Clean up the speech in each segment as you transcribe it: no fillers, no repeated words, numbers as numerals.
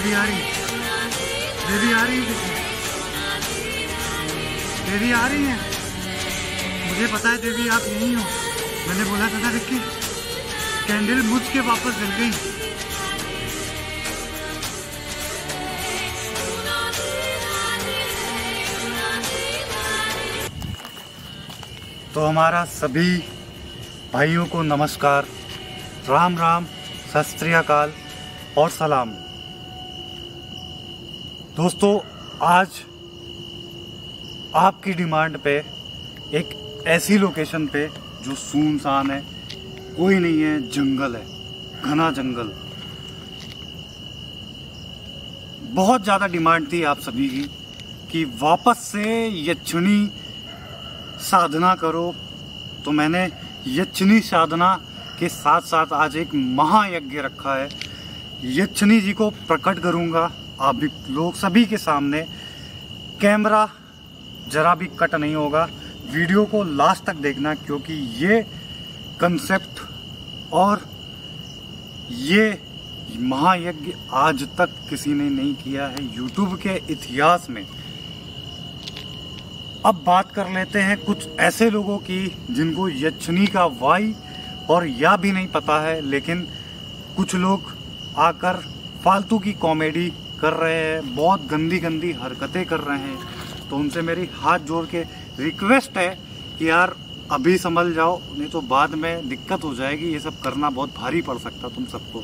देवी आ रही, देवी आ रही, देवी आ रही है। मुझे पता है देवी आप यहीं हो। मैंने बोला था ना विक्की, कैंडल बुझ के वापस जल गई। तो हमारा सभी भाइयों को नमस्कार, राम राम, सत श्री अकाल और सलाम। दोस्तों, आज आपकी डिमांड पे एक ऐसी लोकेशन पे जो सुनसान है, कोई नहीं है, जंगल है, घना जंगल। बहुत ज़्यादा डिमांड थी आप सभी की कि वापस से यक्षिणी साधना करो, तो मैंने यक्षिणी साधना के साथ साथ आज एक महायज्ञ रखा है। यक्षिणी जी को प्रकट करूंगा आप लोग सभी के सामने। कैमरा जरा भी कट नहीं होगा, वीडियो को लास्ट तक देखना, क्योंकि ये कंसेप्ट और ये महायज्ञ आज तक किसी ने नहीं किया है यूट्यूब के इतिहास में। अब बात कर लेते हैं कुछ ऐसे लोगों की जिनको यक्षिणी का वाई और या भी नहीं पता है, लेकिन कुछ लोग आकर फालतू की कॉमेडी कर रहे हैं, बहुत गंदी गंदी हरकतें कर रहे हैं। तो उनसे मेरी हाथ जोड़ के रिक्वेस्ट है कि यार अभी संभल जाओ, नहीं तो बाद में दिक्कत हो जाएगी। ये सब करना बहुत भारी पड़ सकता तुम सबको,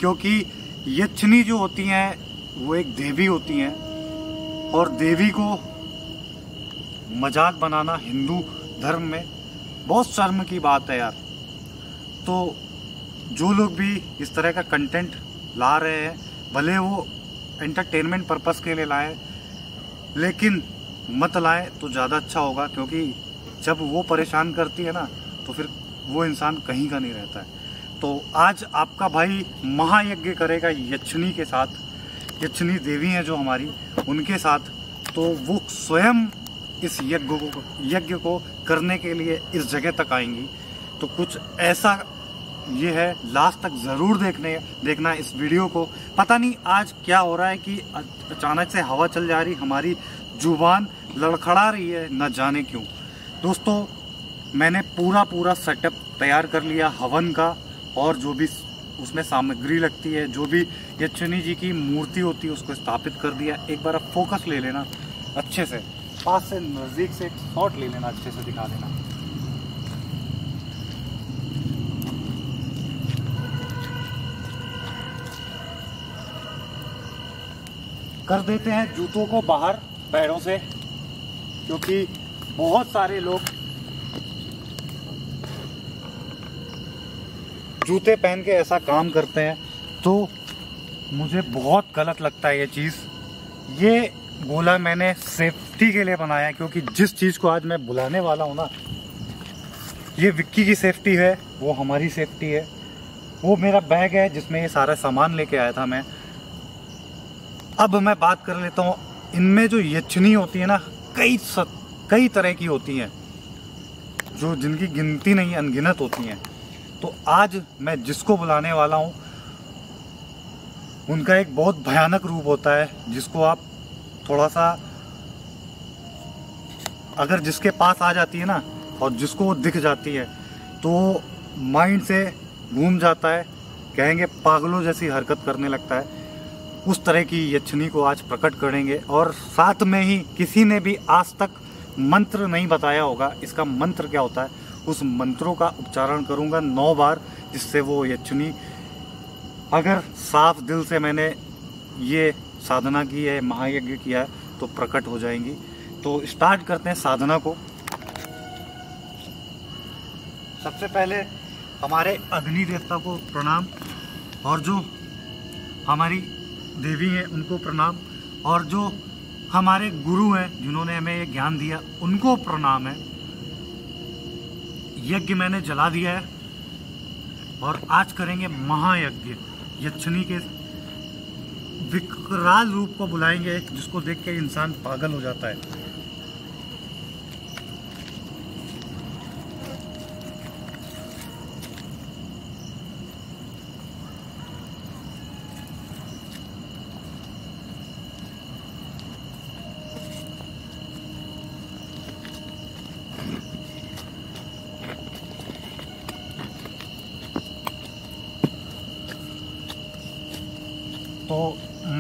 क्योंकि यक्षिणी जो होती हैं वो एक देवी होती हैं, और देवी को मजाक बनाना हिंदू धर्म में बहुत शर्म की बात है यार। तो जो लोग भी इस तरह का कंटेंट ला रहे हैं, भले वो एंटरटेनमेंट पर्पस के लिए लाएं, लेकिन मत लाएं तो ज़्यादा अच्छा होगा, क्योंकि जब वो परेशान करती है ना तो फिर वो इंसान कहीं का नहीं रहता है। तो आज आपका भाई महायज्ञ करेगा यक्षिणी के साथ। यक्षिणी देवी हैं जो हमारी, उनके साथ। तो वो स्वयं इस यज्ञ को करने के लिए इस जगह तक आएंगी। तो कुछ ऐसा ये है, लास्ट तक ज़रूर देखना इस वीडियो को। पता नहीं आज क्या हो रहा है कि अचानक से हवा चल जा रही, हमारी जुबान लड़खड़ा रही है, न जाने क्यों। दोस्तों, मैंने पूरा सेटअप तैयार कर लिया हवन का, और जो भी उसमें सामग्री लगती है, जो भी यक्षिणी जी की मूर्ति होती है, उसको स्थापित कर दिया। एक बार आप फोकस ले लेना अच्छे से, पास से नजदीक से एक शॉट ले लेना, अच्छे से दिखा देना। कर देते हैं जूतों को बाहर पैरों से, क्योंकि बहुत सारे लोग जूते पहन के ऐसा काम करते हैं, तो मुझे बहुत गलत लगता है ये चीज़। ये गोला मैंने सेफ्टी के लिए बनाया, क्योंकि जिस चीज़ को आज मैं बुलाने वाला हूँ ना, ये विक्की की सेफ्टी है, वो हमारी सेफ्टी है। वो मेरा बैग है जिसमें ये सारा सामान लेके आया था मैं। अब मैं बात कर लेता हूँ, इनमें जो यक्षिणी होती है ना, कई तरह की होती हैं, जो जिनकी गिनती नहीं, अनगिनत होती हैं। तो आज मैं जिसको बुलाने वाला हूँ, उनका एक बहुत भयानक रूप होता है, जिसको आप थोड़ा सा, अगर जिसके पास आ जाती है ना और जिसको वो दिख जाती है, तो माइंड से घूम जाता है, कहेंगे पागलों जैसी हरकत करने लगता है। उस तरह की यक्षिणी को आज प्रकट करेंगे, और साथ में ही किसी ने भी आज तक मंत्र नहीं बताया होगा, इसका मंत्र क्या होता है, उस मंत्रों का उच्चारण करूंगा 9 बार, जिससे वो यक्षिणी, अगर साफ दिल से मैंने ये साधना की है, महायज्ञ किया है, तो प्रकट हो जाएंगी। तो स्टार्ट करते हैं साधना को। सबसे पहले हमारे अग्नि देवता को प्रणाम, और जो हमारी देवी हैं उनको प्रणाम, और जो हमारे गुरु हैं जिन्होंने हमें ये ज्ञान दिया, उनको प्रणाम है। यज्ञ मैंने जला दिया है, और आज करेंगे महायज्ञ। यक्षिणी के विकराल रूप को बुलाएंगे, जिसको देख के इंसान पागल हो जाता है।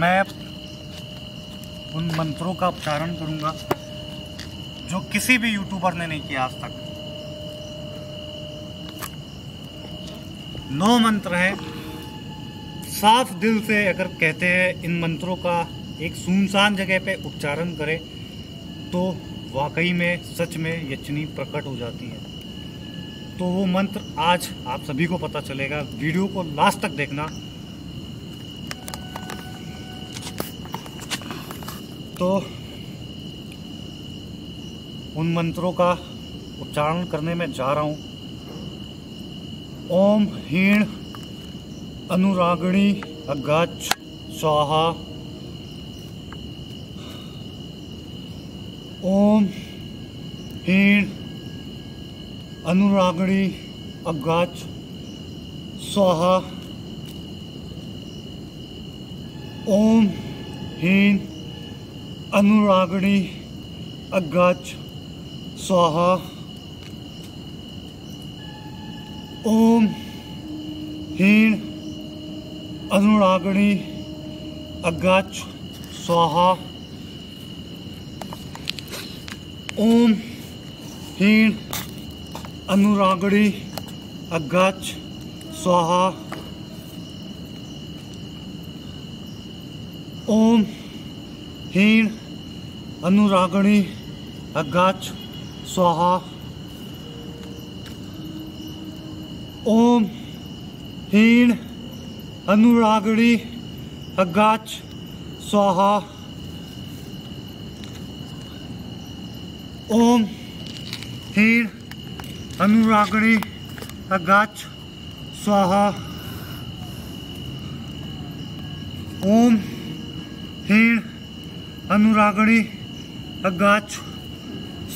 मैं उन मंत्रों का उच्चारण करूंगा जो किसी भी यूट्यूबर ने नहीं किया आज तक। 9 मंत्र हैं। साफ दिल से अगर कहते हैं इन मंत्रों का एक सुनसान जगह पे उच्चारण करें तो वाकई में सच में यक्षिणी प्रकट हो जाती है। तो वो मंत्र आज आप सभी को पता चलेगा। वीडियो को लास्ट तक देखना। तो उन मंत्रों का उच्चारण करने में जा रहा हूं। ओम हीण अनुरागिणी अगाच स्वाहा। ओम हीण अनुरागिणी अगाच स्वाहा। ओम हीण अनुरागिणी अगाच स्वाहा। ओम हीण अनुरागिणी अगाच स्वाहा। ओम हीण अनुरागिणी अगाच स्वाहा। ओम हीण अनुरागिणी अगाच स्वाहा। ओम हीण अनुरागिणी अगाच स्वाहा। ओम हीण अनुरागिणी अगाच स्वाहा। ओम हीण अनुरागिणी अगाच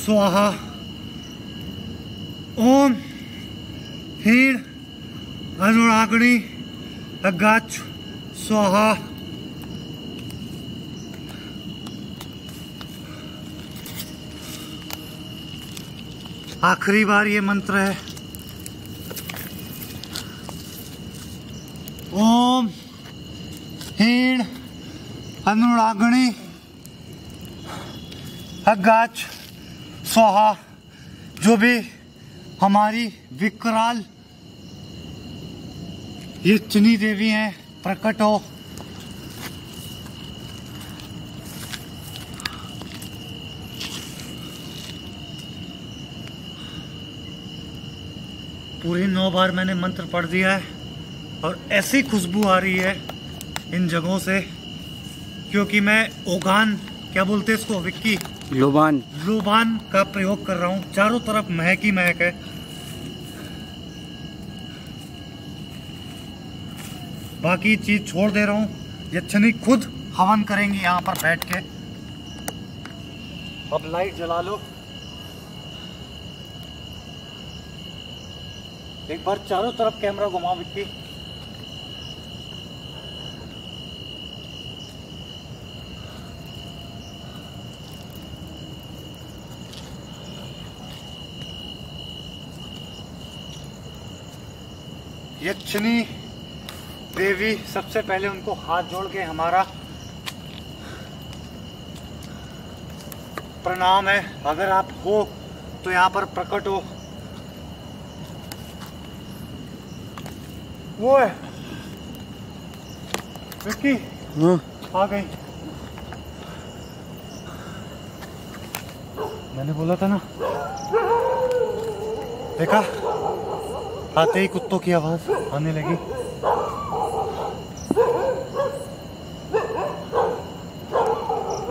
स्वाहा। ओम हीण अनुरागिणी अगाच स्वाहा। आखिरी बार ये मंत्र है। ओम हीण अनुरागिणी अगाच स्वाहा। जो भी हमारी विकराल यक्षिणी देवी हैं प्रकट हो। पूरी 9 बार मैंने मंत्र पढ़ दिया है और ऐसी खुशबू आ रही है इन जगहों से, क्योंकि मैं ओगान क्या बोलते हैं इसको विक्की, लोबान का प्रयोग कर रहा हूँ। चारों तरफ महक ही महक है। बाकी चीज छोड़ दे रहा हूँ। यक्षिणी खुद हवन करेंगी यहाँ पर बैठ के। अब लाइट जला लो। एक बार चारों तरफ कैमरा घुमाओ विक्की। यक्षिणी देवी, सबसे पहले उनको हाथ जोड़ के हमारा प्रणाम है। अगर आप हो तो यहाँ पर प्रकट हो। वो है विक्की, आ गई। मैंने बोला था ना, देखा आते ही कुत्तों की आवाज आने लगी।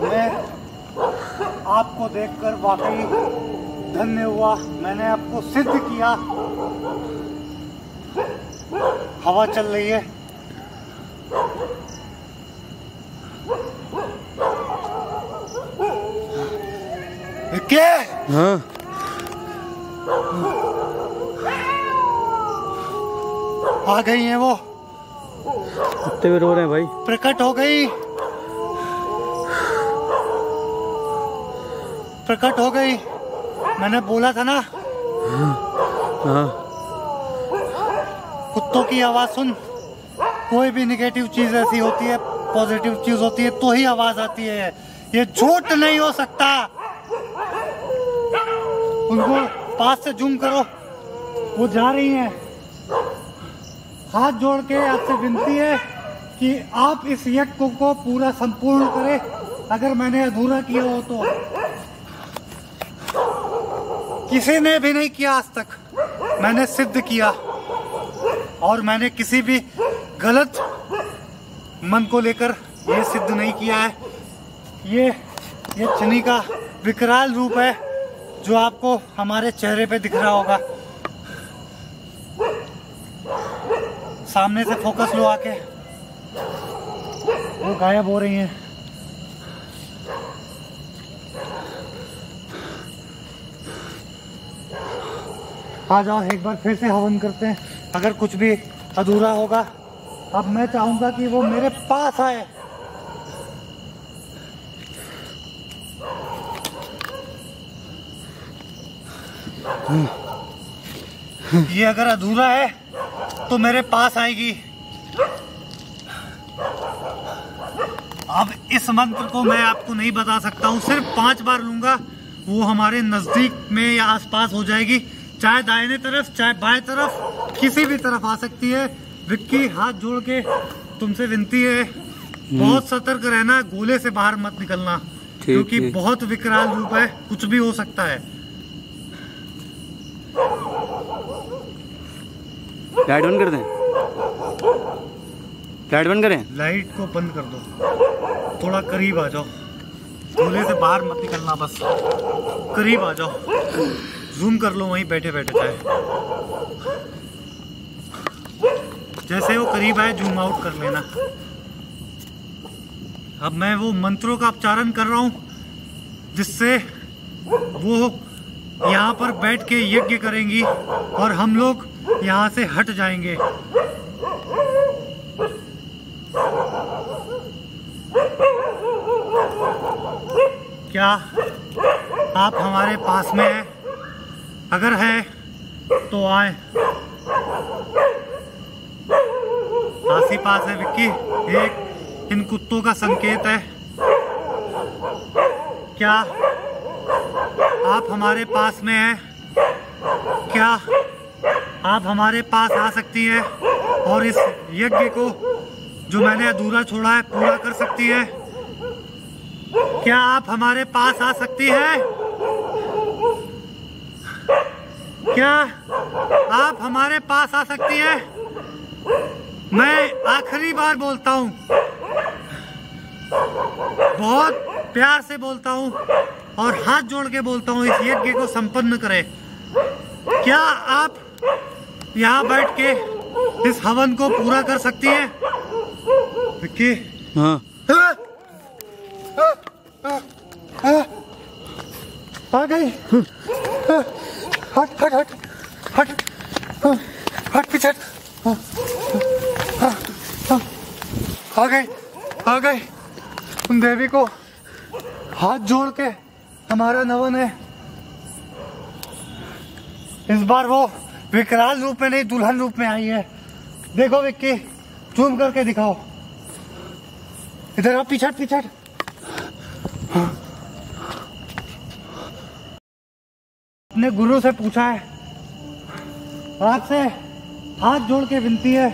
मैं आपको देखकर वाकई धन्य हुआ। मैंने आपको सिद्ध किया। हवा चल रही है। क्या? हाँ। आ गई है वो। कुत्ते भी रो रहे हैं भाई। प्रकट हो गई, प्रकट हो गई। मैंने बोला था ना। हाँ। कुत्तों की आवाज सुन। कोई भी निगेटिव चीज ऐसी होती है पॉजिटिव चीज होती है तो ही आवाज आती है। ये झूठ नहीं हो सकता। उनको पास से जूम करो, वो जा रही हैं। हाथ जोड़ के आपसे विनती है कि आप इस यज्ञ को पूरा संपूर्ण करें। अगर मैंने अधूरा किया हो तो किसी ने भी नहीं किया आज तक, मैंने सिद्ध किया। और मैंने किसी भी गलत मन को लेकर ये सिद्ध नहीं किया है। ये यक्षिणी का विकराल रूप है जो आपको हमारे चेहरे पे दिख रहा होगा। सामने से फोकस लो आके, वो गायब हो रही हैं। आ जाओ, एक बार फिर से हवन करते हैं। अगर कुछ भी अधूरा होगा, अब मैं चाहूंगा कि वो मेरे पास आए। ये अगर अधूरा है तो मेरे पास आएगी। अब इस मंत्र को मैं आपको नहीं बता सकता हूँ, सिर्फ 5 बार लूंगा, वो हमारे नजदीक में या आसपास हो जाएगी। चाहे दाहिने तरफ चाहे बाएं तरफ, किसी भी तरफ आ सकती है। विक्की, हाथ जोड़ के तुमसे विनती है, बहुत सतर्क रहना, गोले से बाहर मत निकलना, क्योंकि बहुत विकराल रूप है, कुछ भी हो सकता है। लाइट बंद कर दें? लाइट बंद करें? लाइट को बंद कर दो। थोड़ा करीब आ जाओ, गोले से बाहर मत निकलना, बस करीब आ जाओ। जूम कर लो वहीं बैठे बैठे, चाहे जैसे वो करीब आए जूम आउट कर लेना। अब मैं वो मंत्रों का उच्चारण कर रहा हूँ जिससे वो यहाँ पर बैठ के यज्ञ करेंगी और हम लोग यहाँ से हट जाएंगे। क्या आप हमारे पास में हैं? अगर है तो आए। पास ही पास है विक्की, एक इन कुत्तों का संकेत है। क्या आप हमारे पास में हैं? क्या आप हमारे पास आ सकती हैं और इस यज्ञ को जो मैंने अधूरा छोड़ा है पूरा कर सकती हैं? क्या आप हमारे पास आ सकती हैं? क्या आप हमारे पास आ सकती हैं? मैं आखिरी बार बोलता हूँ, बहुत प्यार से बोलता हूँ और हाथ जोड़ के बोलता हूँ, इस यज्ञ को संपन्न करें। क्या आप यहाँ बैठ के इस हवन को पूरा कर सकती हैं? विक्की? हाँ। आ गई। हट हट हट हट हट पीछे। आ गई उन देवी को हाथ जोड़ के हमारा नमन है। इस बार वो विकराल रूप में नहीं, दुल्हन रूप में आई है। देखो विक्की, जूम करके दिखाओ। इधर आओ, पीछे पीछे। अपने गुरु से पूछा है, आपसे हाथ जोड़ के विनती है,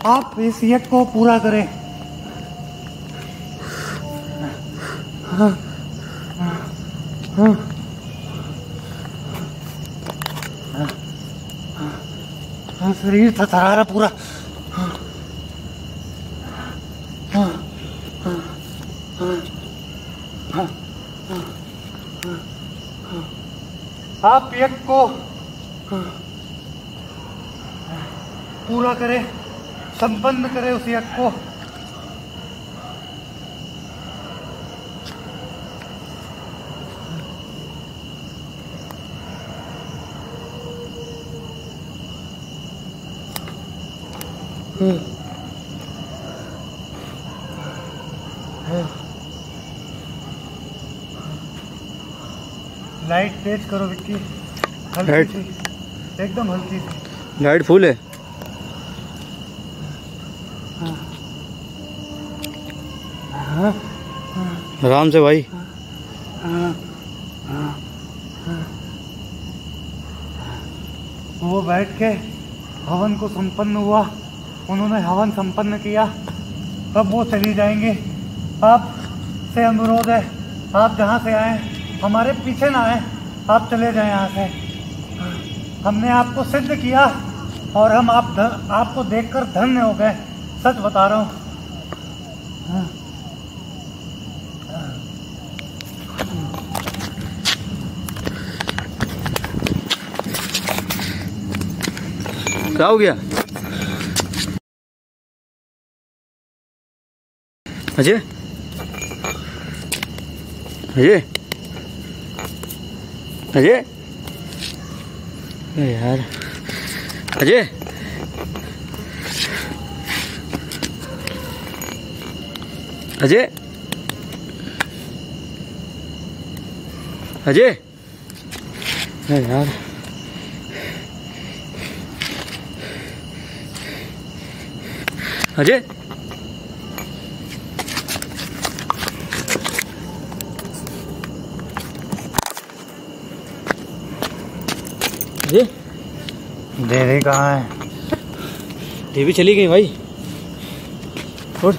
आप इस यज्ञ को पूरा करें। शरीर थरथरा रहा पूरा। आप यज्ञ को पूरा करें, संपन्न करें उस यज्ञ को। लाइट तेज करो विक्की, हल्की सी, एकदम हल्की सी। लाइट फुल है। आराम से भाई। वो बैठ के हवन को संपन्न हुआ, उन्होंने हवन संपन्न किया, अब वो चली जाएंगे। आपसे अनुरोध है, आप जहाँ से आए हमारे पीछे ना आए, आप चले जाएं यहाँ से। हमने आपको सिद्ध किया और हम आपको देखकर धन्य हो गए, सच बता रहा हूँ। क्या हो गया अजय? अजय अजय यार, अजय अजय अजय यार, अजय अजय, देवी कहाँ है? देवी चली गई भाई। और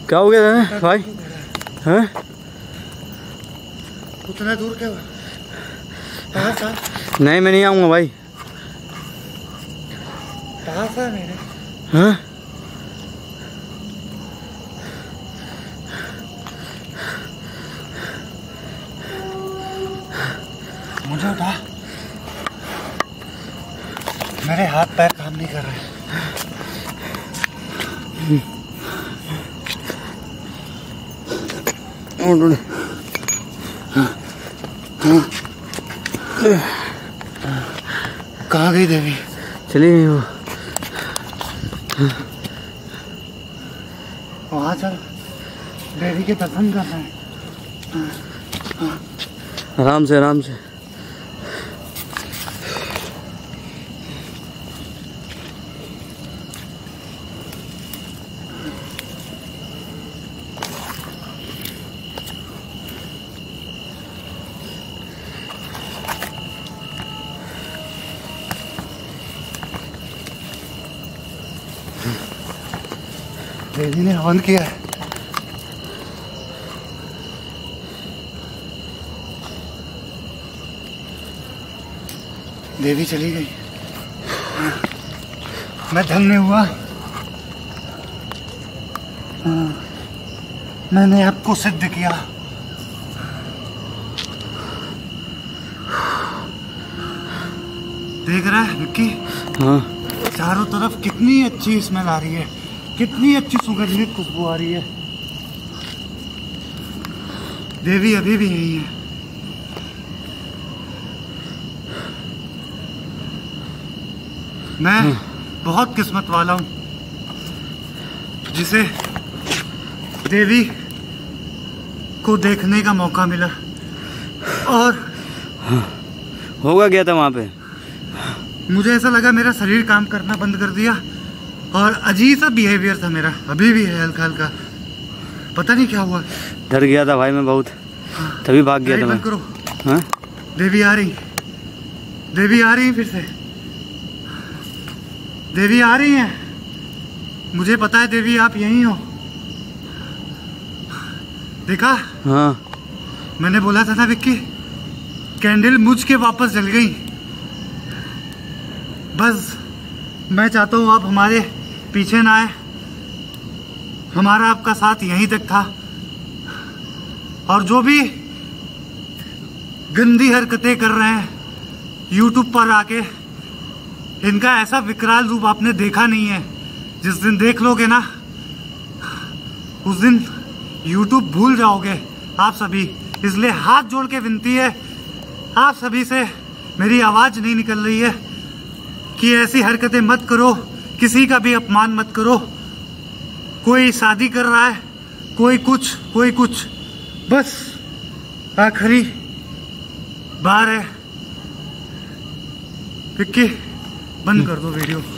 क्या हो गया था भाई? हाँ, उतना दूर क्या हुआ? कहाँ था? नहीं मैं नहीं आऊँगा भाई। कहाँ था मेरे? हाँ, मुझे उठा, मेरे हाथ पैर काम नहीं कर रहे। कहाँ गई देवी? चली गई वो। वहाँ चल, देवी के दर्शन करना है। आराम से आराम से। देवी ने हवन किया है। देवी चली गई, मैं धन्य हुआ। मैंने आपको सिद्ध किया। देख रहा है विक्की? हाँ, चारों तरफ कितनी अच्छी स्मेल आ रही है, कितनी अच्छी सुगंधित खुशबू आ रही है। देवी अभी भी यही है। मैं बहुत किस्मत वाला हूँ जिसे देवी को देखने का मौका मिला। और होगा क्या था वहाँ पे? मुझे ऐसा लगा मेरा शरीर काम करना बंद कर दिया और अजीब सा बिहेवियर था मेरा, अभी भी है हल्का हल्का, पता नहीं क्या हुआ। डर गया था भाई मैं बहुत, तभी भाग गया था मैं। करो। हाँ? देवी आ रही, देवी आ रही है, फिर से देवी आ रही है। मुझे पता है देवी आप यहीं हो। देखा? हाँ, मैंने बोला था ना विक्की, कैंडल मुझ के वापस जल गई। बस मैं चाहता हूँ आप हमारे पीछे ना आए। हमारा आपका साथ यहीं तक था, और जो भी गंदी हरकतें कर रहे हैं YouTube पर आके, इनका ऐसा विकराल रूप आपने देखा नहीं है। जिस दिन देख लोगे ना, उस दिन YouTube भूल जाओगे आप सभी। इसलिए हाथ जोड़ के विनती है आप सभी से, मेरी आवाज नहीं निकल रही है, कि ऐसी हरकतें मत करो, किसी का भी अपमान मत करो। कोई शादी कर रहा है, कोई कुछ, बस आखिरी बार है। विक्की बंद कर दो वीडियो।